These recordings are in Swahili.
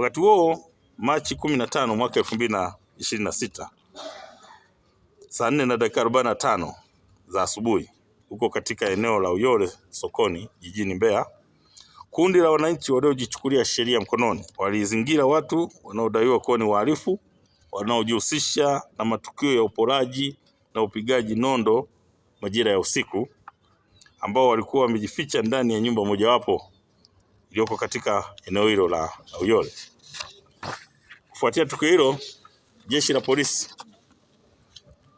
Wakati huo Machi 15 mwaka 2026 saa 4:45 za asubuhi huko katika eneo la Uyole sokoni jijini Mbeya, kundi la wananchi waliojichukulia sheria mkononi walizingira watu wanaodaiwa kuwa ni wahalifu wanaojihusisha na matukio ya uporaji na upigaji nondo majira ya usiku, ambao walikuwa wamejificha ndani ya nyumba mojawapo iliyoko katika eneo hilo la Uyole. Kufuatia tukio hilo, jeshi la polisi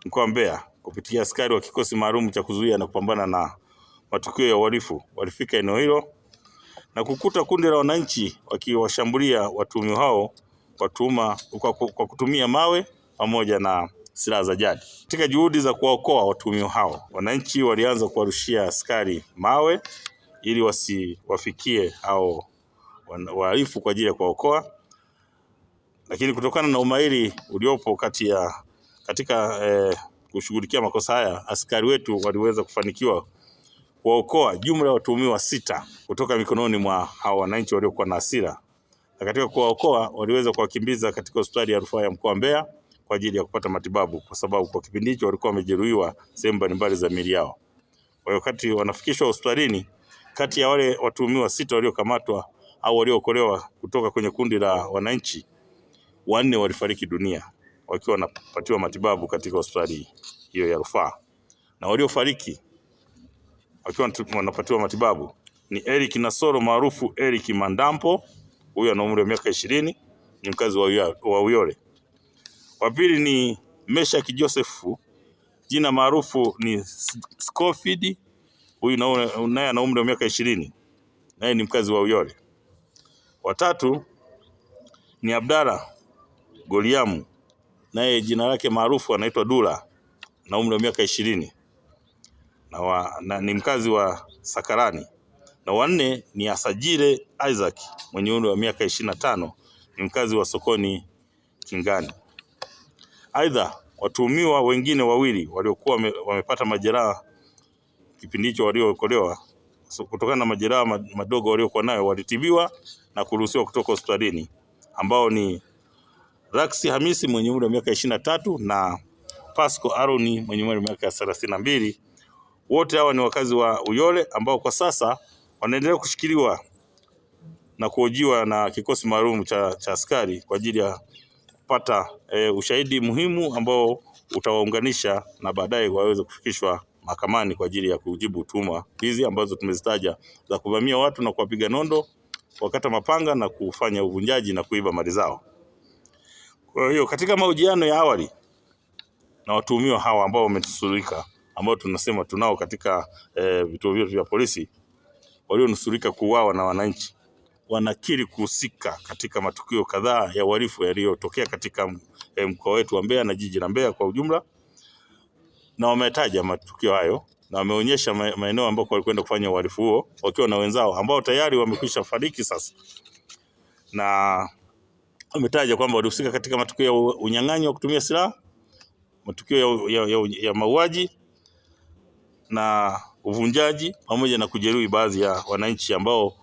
mkoa wa Mbeya kupitia askari wa kikosi maalum cha kuzuia na kupambana na matukio ya uhalifu walifika eneo hilo na kukuta kundi la wananchi wakiwashambulia watuhumiwa hao kwa kutumia mawe pamoja na silaha za jadi. Katika juhudi za kuwaokoa watuhumiwa hao, wananchi walianza kuwarushia askari mawe ili wasiwafikie hao wahalifu kwa ajili ya kuwaokoa, lakini kutokana na umahiri uliopo katika kushughulikia makosa haya, askari wetu waliweza kufanikiwa kuwaokoa jumla ya watuhumiwa 6 kutoka mikononi mwa hao wananchi waliokuwa na hasira, na katika kuwaokoa waliweza kuwakimbiza katika hospitali ya rufaa ya mkoa wa Mbeya kwa ajili ya kupata matibabu, kwa sababu kwa kipindi hicho walikuwa wamejeruhiwa sehemu mbalimbali za miili yao. Kwa hiyo wakati wanafikishwa hospitalini, kati ya wale watuhumiwa 6 waliokamatwa au waliookolewa kutoka kwenye kundi la wananchi, 4 walifariki dunia wakiwa wanapatiwa matibabu katika hospitali hiyo ya rufaa, na waliofariki wakiwa wanapatiwa matibabu ni Eric Nasoro maarufu Eric Mandampo, huyu ana umri wa miaka 20, ni mkazi wa Uyole. Wa pili ni Meshaki Joseph, jina maarufu ni Scofield, huyu naye ana umri wa miaka 20, naye ni mkazi wa Uyole. Wa tatu ni Abdalla Goliamu, naye jina lake maarufu anaitwa Dula na umri wa miaka 20 na ni mkazi wa Sakarani. Na wanne ni Asajile Isaac mwenye umri wa miaka 25, ni mkazi wa sokoni Kingani. Aidha, watuhumiwa wengine 2 waliokuwa wamepata majeraha kipindi hicho waliookolewa kutokana na majeraha madogo waliokuwa nayo walitibiwa na kuruhusiwa kutoka hospitalini, ambao ni Raksi Hamisi mwenye umri wa miaka 23 na Pasco Aroni mwenye umri wa miaka 32. Wote hawa ni wakazi wa Uyole ambao kwa sasa wanaendelea kushikiliwa na kuhojiwa na kikosi maalum cha askari kwa ajili ya kupata ushahidi muhimu ambao utawaunganisha na baadaye waweze kufikishwa mahakamani kwa ajili ya kujibu tuhuma hizi ambazo tumezitaja za kuvamia watu na kuwapiga nondo, wakata mapanga na kufanya uvunjaji na kuiba mali zao. Kwa hiyo katika mahojiano ya awali na watuhumiwa hawa ambao wamenusurika, ambao tunasema tunao katika vituo vyetu vya polisi, walionusurika kuuawa na wananchi, wanakiri kuhusika katika matukio kadhaa ya uhalifu yaliyotokea katika mkoa wetu wa Mbeya na jiji la Mbeya kwa ujumla, na wametaja matukio hayo na wameonyesha maeneo ambako walikwenda kufanya uhalifu huo wakiwa na wenzao ambao tayari wamekwisha fariki sasa, na wametaja kwamba walihusika katika matukio ya unyang'anyi wa kutumia silaha, matukio ya mauaji na uvunjaji, pamoja na kujeruhi baadhi ya wananchi ambao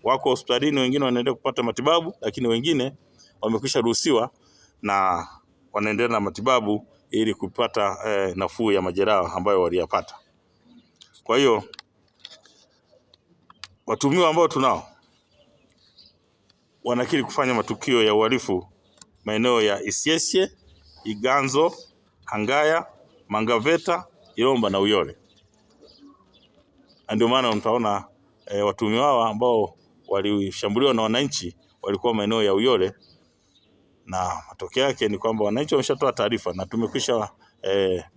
wako hospitalini, wengine wanaendelea kupata matibabu, lakini wengine wamekwisha ruhusiwa na wanaendelea na matibabu ili kupata nafuu ya majeraha ambayo waliyapata. Kwa hiyo watuhumiwa ambao tunao wanakiri kufanya matukio ya uhalifu maeneo ya Isyesye, Iganzo, Hangaya, Mangaveta, Iromba na Uyole. Ndio maana mtaona watuhumiwa hawa ambao walishambuliwa na wananchi walikuwa maeneo ya Uyole, na matokeo yake ni kwamba wananchi wameshatoa taarifa na tumekwisha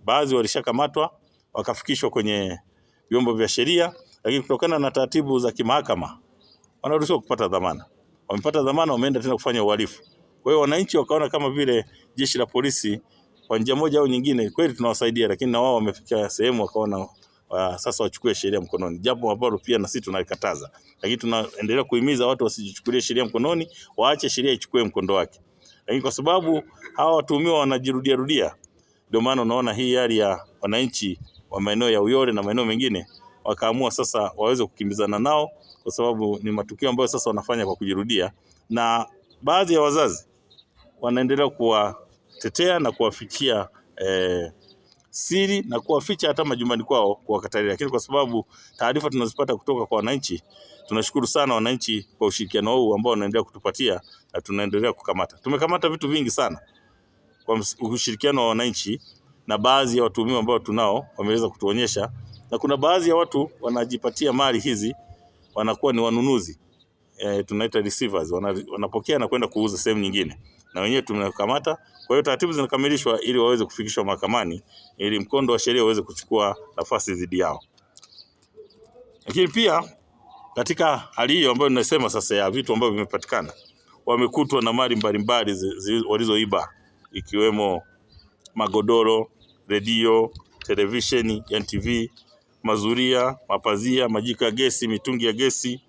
baadhi walishakamatwa wakafikishwa kwenye vyombo vya sheria, lakini kutokana na taratibu za kimahakama wanaruhusiwa kupata dhamana. Wamepata dhamana, wameenda tena kufanya uhalifu. Kwa hiyo wananchi wakaona kama vile jeshi la polisi kwa njia moja au nyingine kweli tunawasaidia, lakini na wao wamefika sehemu wakaona sasa wachukue sheria mkononi, japo ambalo pia na sisi tunalikataza, lakini tunaendelea kuhimiza watu wasijichukulie sheria mkononi, waache sheria ichukue mkondo wake. Lakini kwa sababu hawa watuhumiwa wanajirudia, ndio maana unaona hii hali ya wananchi wa maeneo ya Uyole na maeneo mengine wakaamua sasa waweze kukimbizana nao, kwa sababu ni matukio ambayo sasa wanafanya kwa kujirudia, na baadhi ya wazazi wanaendelea kuwatetea na kuwafichia siri na kuwaficha hata majumbani kwao kuwakatalia, lakini kwa sababu taarifa tunazipata kutoka kwa wananchi, tunashukuru sana wananchi kwa ushirikiano huu ambao wanaendelea kutupatia na tunaendelea kukamata. Tumekamata vitu vingi sana kwa ushirikiano wa wananchi, na baadhi ya watuhumiwa ambao tunao wameweza kutuonyesha, na kuna baadhi ya watu wanajipatia mali hizi, wanakuwa ni wanunuzi, tunaita receivers, wanapokea na kwenda kuuza sehemu nyingine, na wenyewe tumekamata. Kwa hiyo taratibu zinakamilishwa ili waweze kufikishwa mahakamani ili mkondo wa sheria uweze kuchukua nafasi dhidi yao. Lakini pia katika hali hiyo ambayo ninasema sasa ya vitu ambavyo vimepatikana, wamekutwa na mali mbalimbali walizoiba, ikiwemo magodoro, redio, televisheni ya TV, mazuria, mapazia, majiko ya gesi, mitungi ya gesi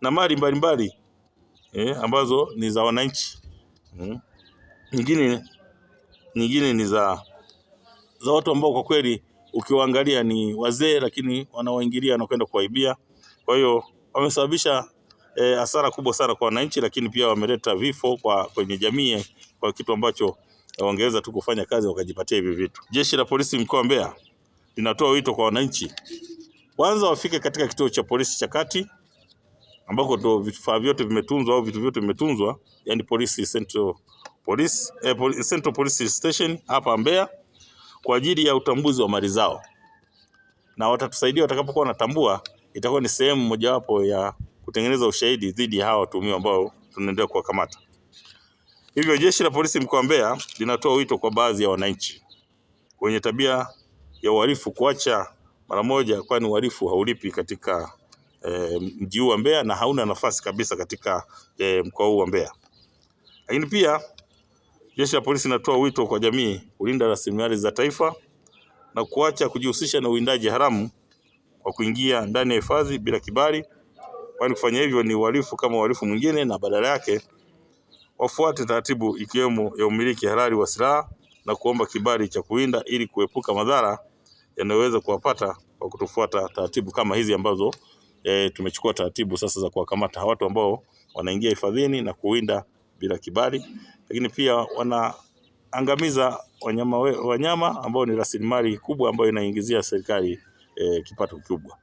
na mali mbalimbali ambazo ni za wananchi. Nyingine ni za watu ambao kwa kweli ukiwaangalia ni wazee, lakini wanaoingilia na kwenda kuwaibia. Kwa hiyo wamesababisha hasara kubwa sana kwa wananchi, lakini pia wameleta vifo kwenye jamii, kwa kitu ambacho wangeweza tu kufanya kazi wakajipatia hivi vitu. Jeshi la Polisi mkoa wa Mbeya linatoa wito kwa wananchi, kwanza wafike katika kituo cha polisi cha kati ambako ndo vifaa vyote vimetunzwa au vitu vyote vimetunzwa, yani Central Police Station hapa Mbeya, kwa ajili ya utambuzi wa mali zao, na watatusaidia watakapokuwa wanatambua. Itakuwa ni sehemu mojawapo ya kutengeneza ushahidi dhidi ya hawa watuhumiwa ambao tunaendelea kuwakamata. Hivyo Jeshi la Polisi mkoa wa Mbeya linatoa wito kwa baadhi ya wananchi wenye tabia ya uhalifu kuacha mara moja, kwani uhalifu haulipi katika mji huu wa Mbeya na hauna nafasi kabisa katika mkoa huu wa Mbeya. Lakini pia Jeshi la Polisi linatoa wito kwa jamii kulinda rasilimali za taifa na kuacha kujihusisha na uwindaji haramu kwa kuingia ndani ya hifadhi bila kibali, kwani kufanya hivyo ni uhalifu kama uhalifu mwingine, na badala yake wafuate taratibu ikiwemo ya umiliki halali wa silaha na kuomba kibali cha kuwinda ili kuepuka madhara yanayoweza kuwapata kwa kutofuata taratibu kama hizi ambazo tumechukua taratibu sasa za kuwakamata watu ambao wanaingia hifadhini na kuwinda bila kibali, lakini pia wanaangamiza wanyama ambao ni rasilimali kubwa ambayo inaingizia serikali kipato kikubwa.